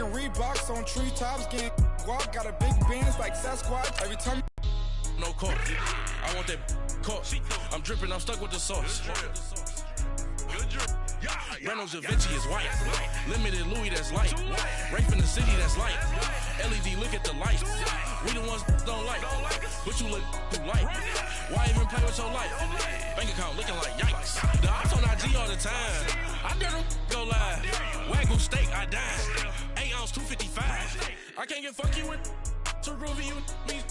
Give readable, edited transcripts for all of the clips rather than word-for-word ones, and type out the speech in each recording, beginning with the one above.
Rockin' Reeboks on treetops, getting walk, got a big bands like Sasquatch. Every time. No court. I want that court. I'm dripping, I'm stuck with the sauce. Good drip. Reynolds Da Vinci is white. Limited Louis, that's light. Rafe in the city, that's light. LED, look at the lights. We the ones don't like. But you look too light. Why even play with your life? Bank account looking like yikes. The ops on IG all the time. I dare them go live. Wagyu steak, I dine. 8 ounce, 255. I can't get fuck you with to groovy you me.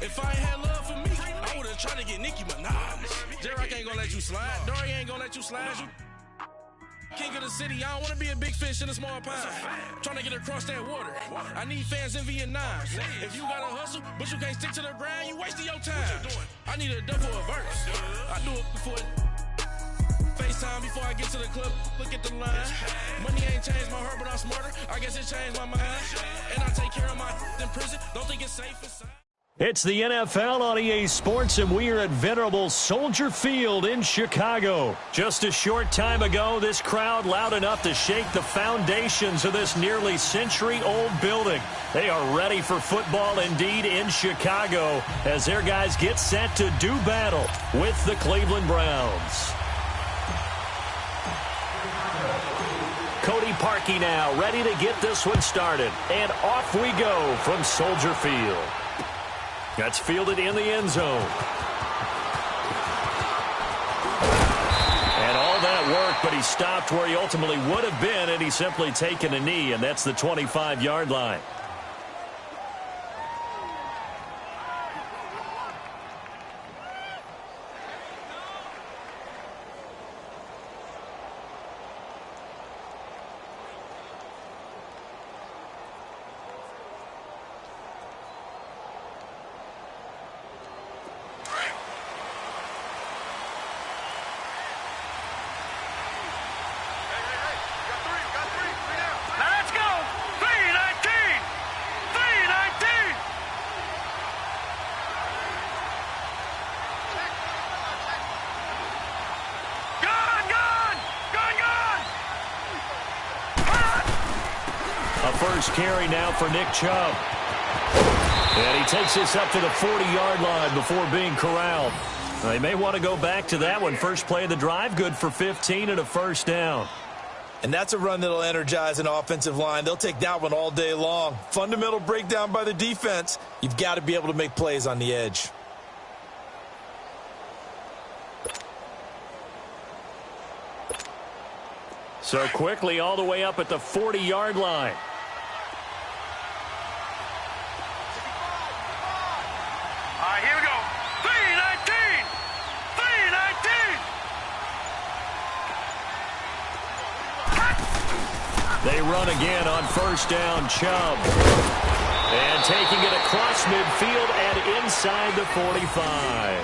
If I ain't had love for me, I would've tried to get Nicki Minaj. J-Rock ain't gonna let you slide. Dory ain't gonna let you slide. You king of the city, I don't wanna be a big fish in a small pond. Trying to get across that water. I need fans in Vietnam. If you gotta hustle, but you can't stick to the grind, you wasting your time. I need a double a verse. I do it before FaceTime before I get to the club. Look at the line. Money ain't changed my heart, but I'm smarter. I guess it changed my mind. And I take care of my in prison. Don't think it's safe inside. It's the NFL on EA Sports, and we are at venerable Soldier Field in Chicago. Just a short time ago, this crowd loud enough to shake the foundations of this nearly century-old building. They are ready for football indeed in Chicago as their guys get set to do battle with the Cleveland Browns. Cody Parkey now ready to get this one started. And off we go from Soldier Field. That's fielded in the end zone. And all that work, but he stopped where he ultimately would have been, and he's simply taken a knee, and that's the 25-yard line. First carry now for Nick Chubb. And he takes this up to the 40-yard line before being corralled. They may want to go back to that one. First play of the drive, good for 15 and a first down. And that's a run that'll energize an offensive line. They'll take that one all day long. Fundamental breakdown by the defense. You've got to be able to make plays on the edge. So quickly all the way up at the 40-yard line. Here we go. 319! 319! They run again on first down, Chubb. And taking it across midfield and inside the 45.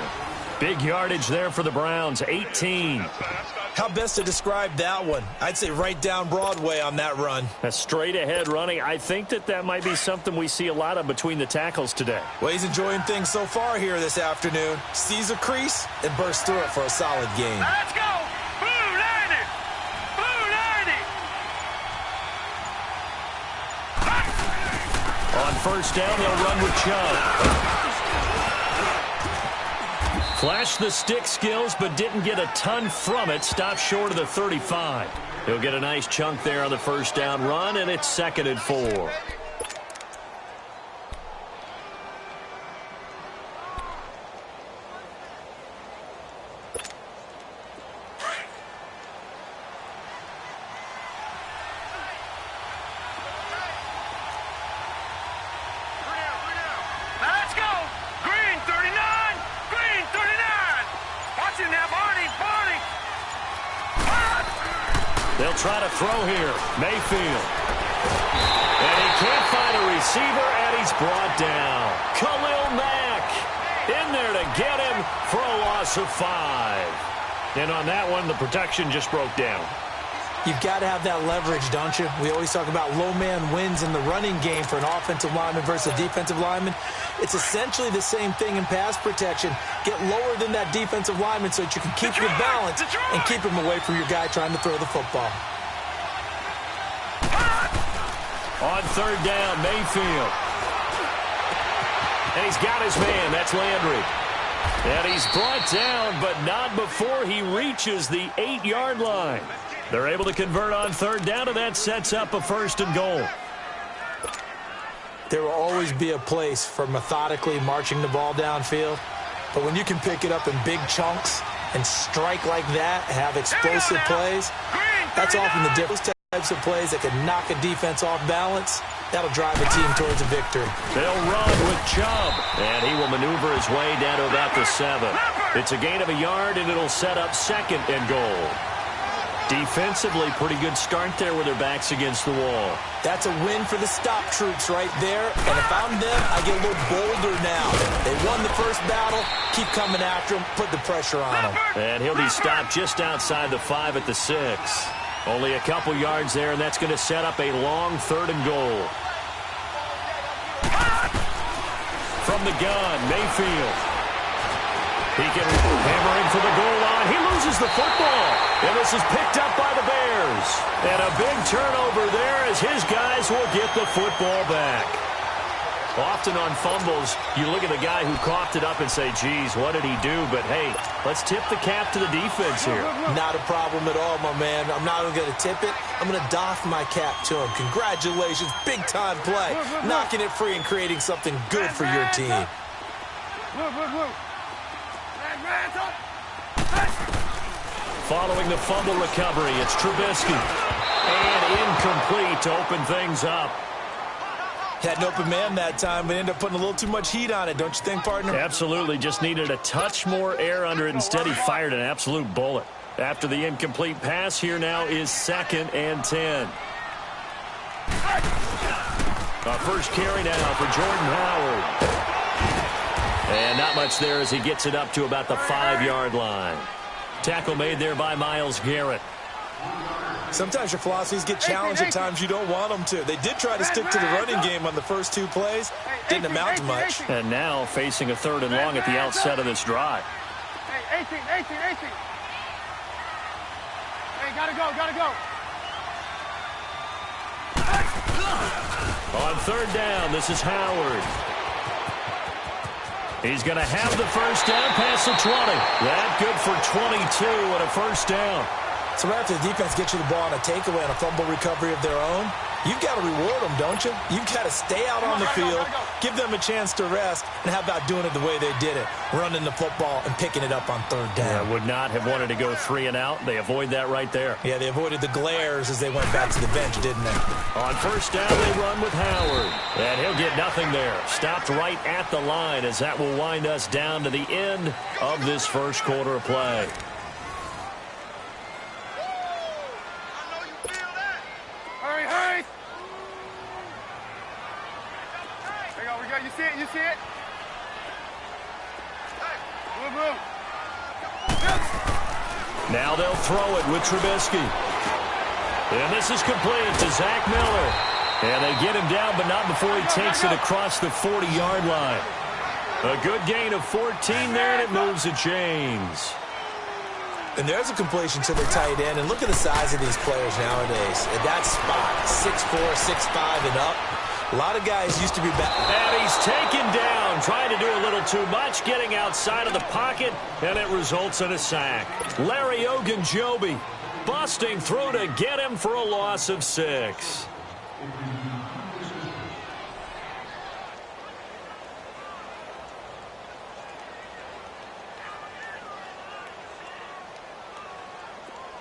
Big yardage there for the Browns, 18. How best to describe that one? I'd say right down Broadway on that run. A straight-ahead running. I think that might be something we see a lot of between the tackles today. Well, he's enjoying things so far here this afternoon. Sees a crease and bursts through it for a solid game. Let's go! Blue 90! Blue 90! On first down, they'll run with Chubb. Flashed the stick skills, but didn't get a ton from it. Stopped short of the 35. He'll get a nice chunk there on the first down run, and it's 2nd and 4. They'll try to throw here. Mayfield. And he can't find a receiver, and he's brought down. Khalil Mack in there to get him for a loss of 5. And on that one, the protection just broke down. You've got to have that leverage, don't you? We always talk about low man wins in the running game for an offensive lineman versus a defensive lineman. It's essentially the same thing in pass protection. Get lower than that defensive lineman so that you can keep your balance and keep him away from your guy trying to throw the football. On third down, Mayfield. And he's got his man. That's Landry. And he's brought down, but not before he reaches the 8-yard line. They're able to convert on third down, and that sets up a 1st and goal. There will always be a place for methodically marching the ball downfield. But when you can pick it up in big chunks and strike like that, have explosive plays, that's often the difference. Types of plays that can knock a defense off balance, that'll drive a team towards a victory. They'll run with Chubb, and he will maneuver his way down to about the 7. It's a gain of a yard, and it'll set up 2nd and goal. Defensively, pretty good start there with their backs against the wall. That's a win for the stop troops right there, and if I'm them, I get a little bolder now. They won the first battle, keep coming after them, put the pressure on them. And he'll be stopped just outside the 5 at the 6. Only a couple yards there, and that's going to set up a long 3rd and goal. From the gun, Mayfield. He can hammer in for the goal line. He loses the football, and this is picked up by the Bears. And a big turnover there as his guys will get the football back. Often on fumbles, you look at the guy who coughed it up and say, geez, what did he do? But, hey, let's tip the cap to the defense here. Not a problem at all, my man. I'm not even going to tip it. I'm going to doff my cap to him. Congratulations, big-time play. Knocking it free and creating something good for your team. Following the fumble recovery, it's Trubisky. And incomplete to open things up. Had an open man that time, but ended up putting a little too much heat on it, don't you think, partner? Absolutely. Just needed a touch more air under it. Instead, he fired an absolute bullet. After the incomplete pass, here now is 2nd and 10. Our first carry now for Jordan Howard. And not much there as he gets it up to about the 5-yard line. Tackle made there by Myles Garrett. Sometimes your philosophies get challenged at times you don't want them to. They did try to stick to the running game on the first 2 plays. Didn't amount to much. And now facing a 3rd and long at the outset of this drive. Hey, 18. Hey, gotta go. On 3rd down, this is Howard. He's going to have the first down past the 20. That good for 22 and a first down. So right after the defense gets you the ball on a takeaway and a fumble recovery of their own, you've got to reward them, don't you? You've got to stay out on the field, give them a chance to rest, and how about doing it the way they did it, running the football and picking it up on 3rd down. Yeah, would not have wanted to go 3 and out. They avoid that right there. Yeah, they avoided the glares as they went back to the bench, didn't they? On first down, they run with Howard. And he'll get nothing there. Stopped right at the line as that will wind us down to the end of this first quarter of play. Hurry. There we go. You see it? Move. Now they'll throw it with Trubisky. And this is complete to Zach Miller. And they get him down, but not before he takes it across the 40-yard line. A good gain of 14 there, and it moves the chains. And there's a completion to the tight end. And look at the size of these players nowadays. At that spot, 6'4", 6'5", and up. A lot of guys used to be back. And he's taken down, trying to do a little too much, getting outside of the pocket, and it results in a sack. Larry OGxKobi busting through to get him for a loss of 6.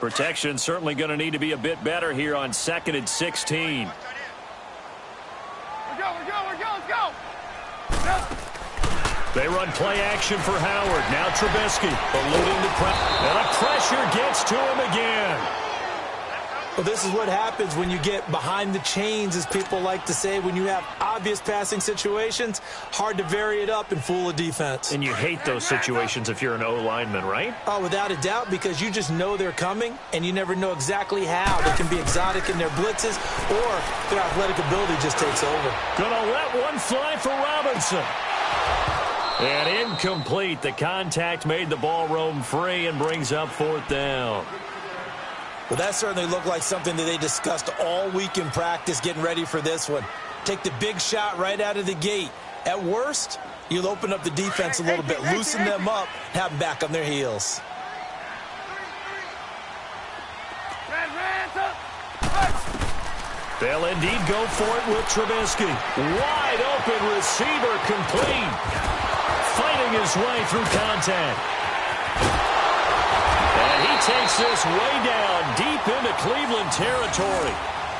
Protection certainly going to need to be a bit better here on 2nd and 16. Let's go. They run play action for Howard. Now Trubisky eluding the pressure. And the pressure gets to him again. Well, this is what happens when you get behind the chains, as people like to say. When you have obvious passing situations, hard to vary it up and fool a defense. And you hate those situations if you're an O-lineman, right? Oh, without a doubt, because you just know they're coming, and you never know exactly how. They can be exotic in their blitzes, or their athletic ability just takes over. Gonna let one fly for Robinson. And incomplete. The contact made the ball roam free and brings up 4th down. Well, that certainly looked like something that they discussed all week in practice getting ready for this one. Take the big shot right out of the gate. At worst, you'll open up the defense a little bit, loosen them up, have them back on their heels. They'll indeed go for it with Trubisky. Wide open receiver complete. Fighting his way through contact. And he takes this way down deep into Cleveland territory.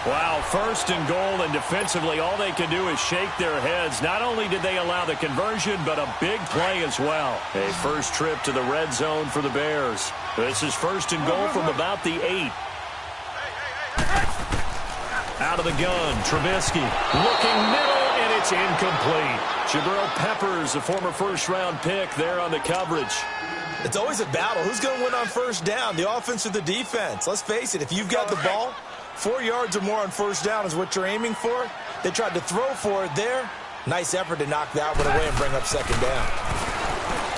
Wow, first and goal, and defensively all they can do is shake their heads. Not only did they allow the conversion, but a big play as well. A first trip to the red zone for the Bears. This is first and goal from about the 8. Out of the gun, Trubisky looking middle, and it's incomplete. Jabril Peppers, a former first-round pick, there on the coverage. It's always a battle. Who's going to win on first down, the offense or the defense? Let's face it, if you've got the ball, 4 yards or more on first down is what you're aiming for. They tried to throw for it there. Nice effort to knock that one away and bring up second down.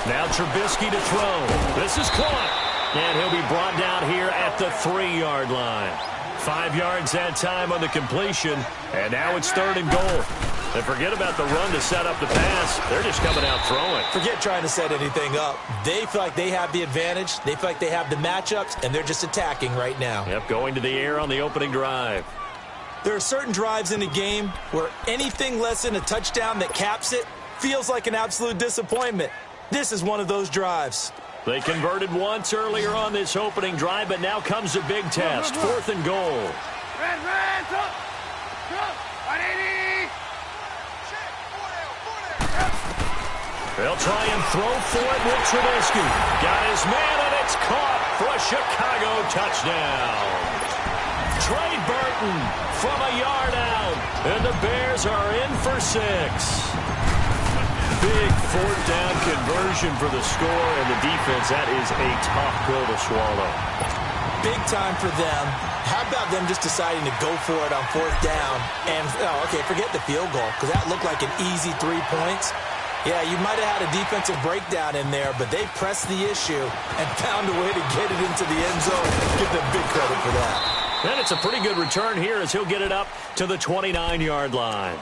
Now Trubisky to throw. This is caught. And he'll be brought down here at the 3-yard line. 5 yards that time on the completion, and now it's third and goal. And forget about the run to set up the pass. They're just coming out throwing. Forget trying to set anything up. They feel like they have the advantage. They feel like they have the matchups, and they're just attacking right now. Yep, going to the air on the opening drive. There are certain drives in a game where anything less than a touchdown that caps it feels like an absolute disappointment. This is one of those drives. They converted once earlier on this opening drive, but now comes a big test. 4th and goal. They'll try and throw for it with Trubisky. Got his man, and it's caught for a Chicago touchdown. Trey Burton from a yard out, and the Bears are in for 6. Big 4th down conversion for the score, and the defense, that is a tough pill to swallow. Big time for them. How about them just deciding to go for it on 4th down? And, okay, forget the field goal, because that looked like an easy 3 points. Yeah, you might have had a defensive breakdown in there, but they pressed the issue and found a way to get it into the end zone. Give them big credit for that. And it's a pretty good return here as he'll get it up to the 29-yard line.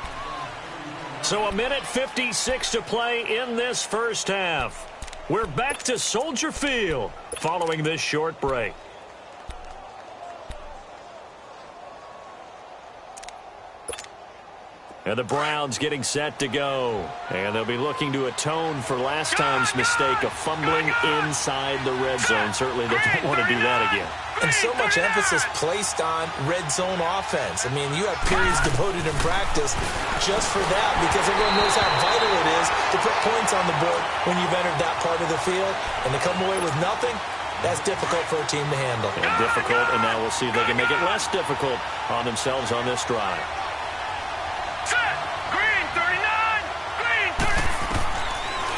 So 1:56 to play in this first half. We're back to Soldier Field following this short break. And the Browns getting set to go. And they'll be looking to atone for last time's mistake of fumbling inside the red zone. Certainly they don't want to do that again. And so much emphasis placed on red zone offense. I mean, you have periods devoted in practice just for that because everyone knows how vital it is to put points on the board when you've entered that part of the field. And to come away with nothing, that's difficult for a team to handle. And difficult, and now we'll see if they can make it less difficult on themselves on this drive.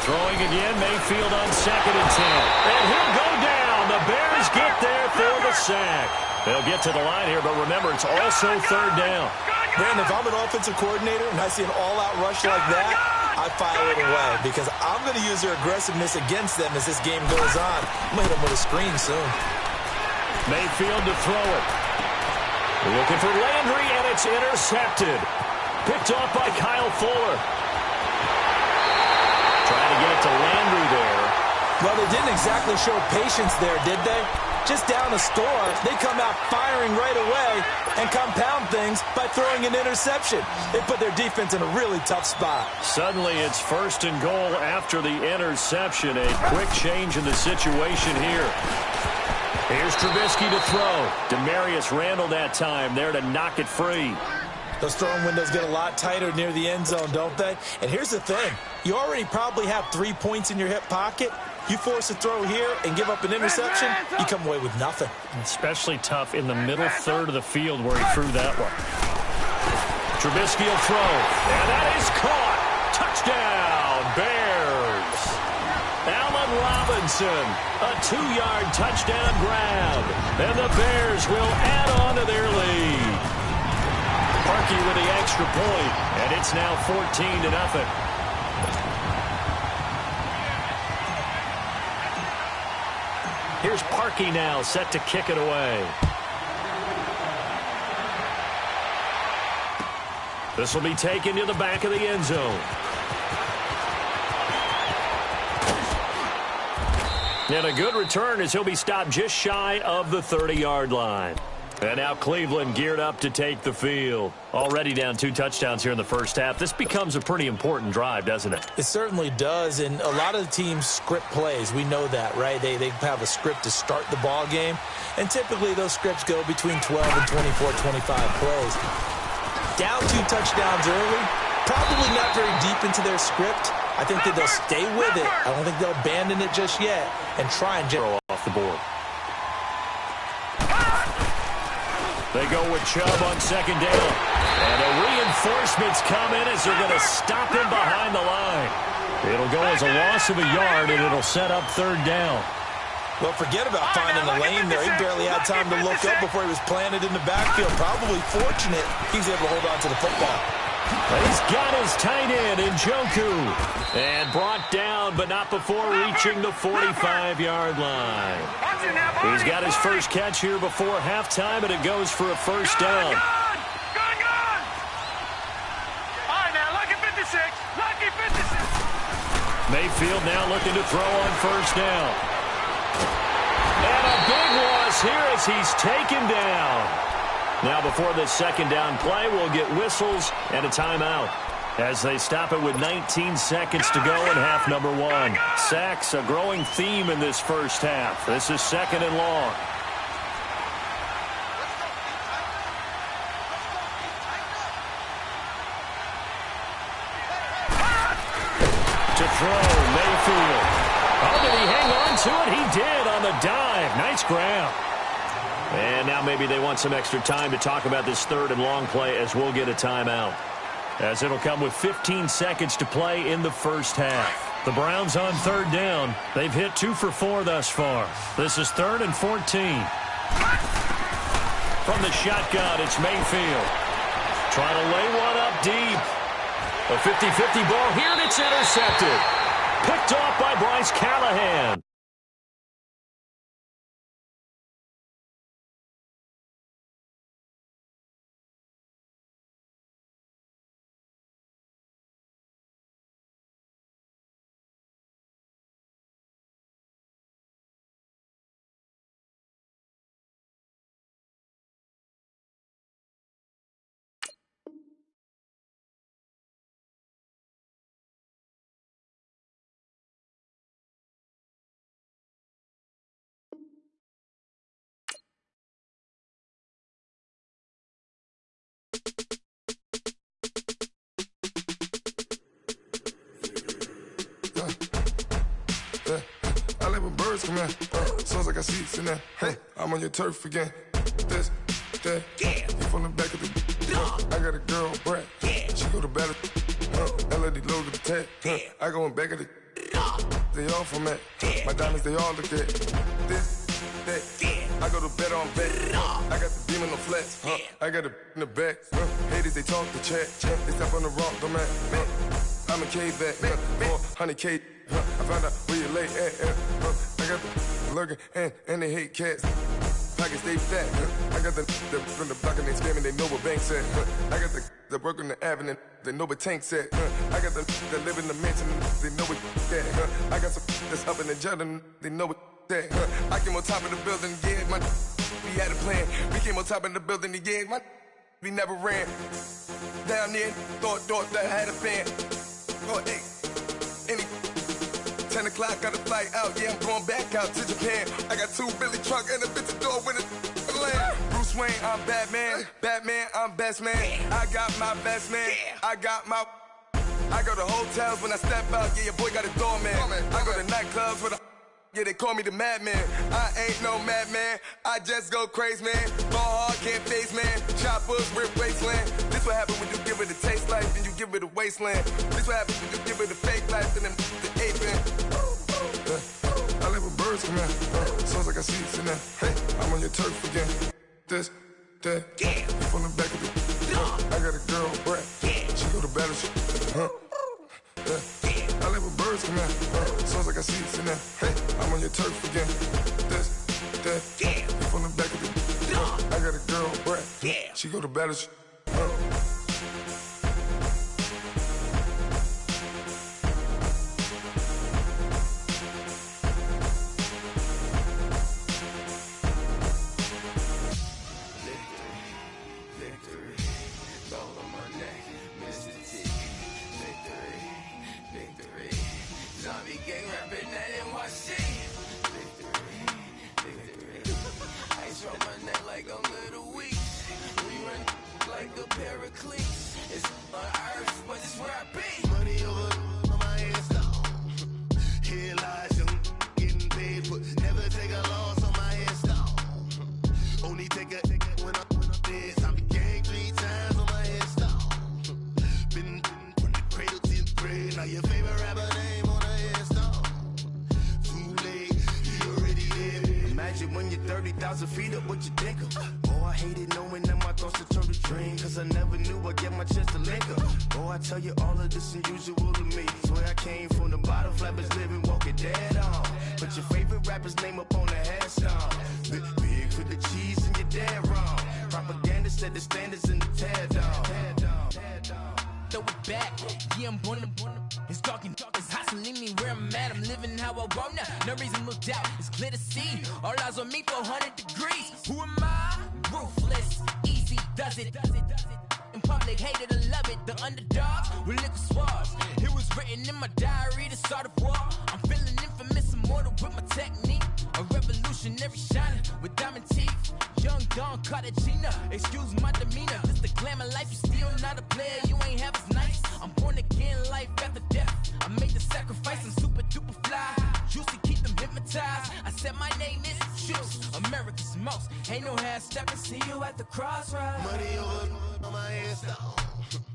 Throwing again, Mayfield on 2nd and 10. And he'll go down. The Bears get there for the sack. They'll get to the line here, but remember, it's also 3rd down. Brandon, if I'm an offensive coordinator and I see an all-out rush like that, I file it away because I'm going to use their aggressiveness against them as this game goes on. I'm going to hit them with a screen soon. Mayfield to throw it. Looking for Landry, and it's intercepted. Picked off by Kyle Fuller. Trying to get it to Landry there. Well, they didn't exactly show patience there, did they? Just down a score, they come out firing right away and compound things by throwing an interception. They put their defense in a really tough spot. Suddenly, it's 1st and goal after the interception. A quick change in the situation here. Here's Trubisky to throw. Demarius Randall that time there to knock it free. Those throwing windows get a lot tighter near the end zone, don't they? And here's the thing. You already probably have 3 points in your hip pocket. You force a throw here and give up an interception, you come away with nothing. Especially tough in the middle third of the field where he threw that one. Trubisky will throw. And that is caught. Touchdown, Bears. Allen Robinson, a 2-yard touchdown grab. And the Bears will add on to their lead. Parkey with the extra point, and it's now 14-0. Here's Parkey now set to kick it away. This will be taken to the back of the end zone. And a good return as he'll be stopped just shy of the 30-yard line. And now Cleveland geared up to take the field. Already down 2 touchdowns here in the first half. This becomes a pretty important drive, doesn't it? It certainly does, and a lot of the teams script plays. We know that, right? They have a script to start the ball game, and typically those scripts go between 12 and 24, 25 plays. Down 2 touchdowns early, probably not very deep into their script. I think that they'll stay with it. I don't think they'll abandon it just yet and try and throw off the board. They go with Chubb on second down. And the reinforcements come in as they're going to stop him behind the line. It'll go as a loss of a yard, and it'll set up third down. Well, forget about finding a lane there. He barely had time to look up before he was planted in the backfield. Probably fortunate he's able to hold on to the football. He's got his tight end, Njoku. And brought down, but not before reaching the 45-yard line. He's got his first catch here before halftime, and it goes for a first down. Good! All right, now, lucky 56. Lucky 56. Mayfield now looking to throw on first down. And a big loss here as he's taken down. Now, before this second down play, we'll get whistles and a timeout as they stop it with 19 seconds to go in half number 1. Sacks, a growing theme in this first half. This is second and long. To throw, Mayfield. Oh, did he hang on to it? He did on the dive. Nice grab. And now maybe they want some extra time to talk about this third and long play as we'll get a timeout. As it'll come with 15 seconds to play in the first half. The Browns on third down. They've hit 2 for 4 thus far. This is 3rd and 14. From the shotgun, it's Mayfield. Trying to lay one up deep. A 50-50 ball here, and it's intercepted. Picked off by Bryce Callahan. I like when birds come in. Sounds like I see seats in there. Hey, I'm on your turf again. This, that, you from the back of the. I got a girl, Brad. She go to battle. LED logo the tag. I go in back of the. They all from that. My diamonds, they all look at. This, that. I go to bed on bed. I got the beam in the flats. I got it in the back. Haters, they talk the chat. They step on the rock, the man. I'm a cave back. 400K. I found out where you lay at. I got the lurking and they hate cats. Pockets stay fat. I got the from the block and they scamming, they know what banks at. I got the work on the avenue, they know what tanks at. I got the live in the mansion, they know what that. I got some that's up in the jungle, they know what that. I came on top of the building, yeah, we had a plan. We came on top of the building, yeah, we never ran. Down there, thought that I had a fan. Oh, hey, any 10 o'clock, got a flight out, yeah, I'm going back out to Japan. I got 2 Billy truck and a bitch door with a land. Bruce Wayne, I'm Batman. Batman, I'm best man. I got my best man. I got my. I go to hotels when I step out, yeah, your boy got a doorman. I go to nightclubs with a. Yeah, they call me the madman. I ain't no madman. I just go crazy, man. Ball hard, can't face, man. Choppers, rip wasteland. This what happen when you give it a taste life and you give it a wasteland. This what happen when you give it a fake life and then the ape in. I like when birds come in. Sounds like I see seats in there. Hey, I'm on your turf again. This, that, you from the back of the. I got a girl, Brad. She go to battle. I like when birds come in. Sounds like I see seats in there. Hey, I'm on your turf again. This, that, you from the back of the. I got a girl, Brad. She go to battle. 30,000 feet up, what you think of? Oh, I hated knowing that my thoughts would turn to dream, cause I never knew I'd get my chance to link up. Oh, I tell you all of this unusual to me. Swear I came from the bottom, flappers living, walking dead on. Put your favorite rapper's name up on the headstone. Big for the cheese and you're dead wrong. Propaganda set the standards in the tear down. Throw it back, yeah, I'm born to it's talking, it's hustling me where I'm at. I'm living how I want now. No reason to doubt, it's clear to see. All eyes on me, 400 degrees. Who am I? Ruthless, easy, does it. In public, hated or love it. The underdogs with liquor swabs. It was written in my diary to start a war. I'm feeling infamous, immortal with my technique. A revolutionary shining with diamond teeth. Young Don Cartagena, excuse my demeanor. This the glamour life, you still not a player. You ain't half as nice. I'm born again, life after death. I made the sacrifice, I'm super duper fly. Juicy, keep them hypnotized. I said my name is Juice, America's most. Ain't no half stepping. See you at the crossroads. Money over on my headstone.